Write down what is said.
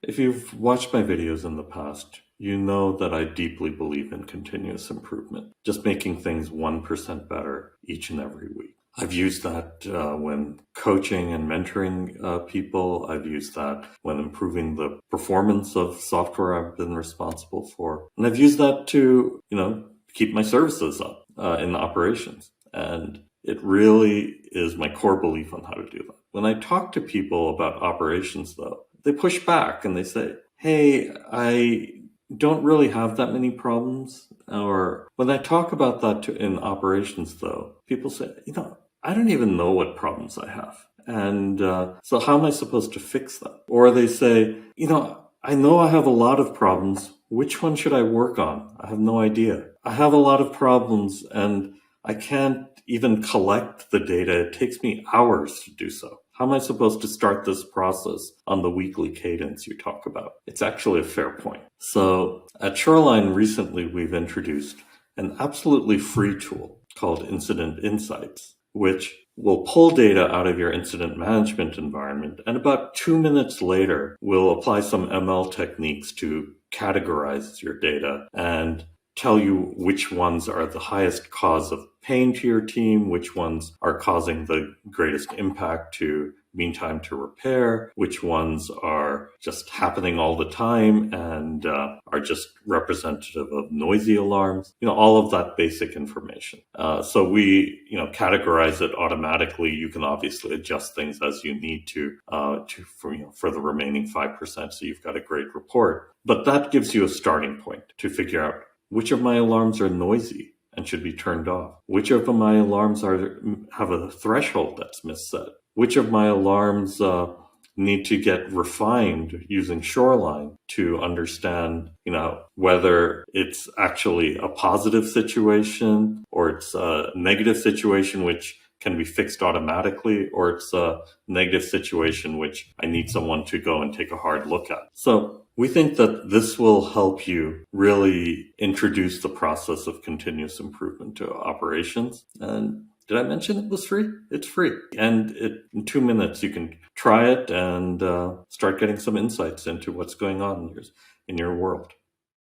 If you've watched my videos in the past, you know that I deeply believe in continuous improvement, just making things 1% better each and every week. I've used that when coaching and mentoring people. I've used that when improving the performance of software I've been responsible for. And I've used that to, keep my services up in operations. And it really is my core belief on how to do that. When I talk to people about operations, though, they push back and they say, hey, I don't really have that many problems. Or when I talk about that in operations, though, people say, I don't even know what problems I have. And so how am I supposed to fix them? Or they say, I know I have a lot of problems. Which one should I work on? I have no idea. I have a lot of problems and I can't even collect the data. It takes me hours to do so. How am I supposed to start this process on the weekly cadence you talk about? It's actually a fair point. So at Shoreline recently, we've introduced an absolutely free tool called Incident Insights, which will pull data out of your incident management environment. And about 2 minutes later, we'll apply some ML techniques to categorize your data and tell you which ones are the highest cause of pain to your team, which ones are causing the greatest impact to mean time to repair, which ones are just happening all the time and are just representative of noisy alarms, all of that basic information. So we, categorize it automatically. You can obviously adjust things as you need for the remaining 5%. So you've got a great report, but that gives you a starting point to figure out which of my alarms are noisy and should be turned off, which of my alarms have a threshold that's misset, which of my alarms need to get refined using Shoreline to understand, whether it's actually a positive situation or it's a negative situation, which can be fixed automatically, or it's a negative situation, which I need someone to go and take a hard look at. So we think that this will help you really introduce the process of continuous improvement to operations. And did I mention it was free? It's free. And in 2 minutes, you can try it and start getting some insights into what's going on in your world.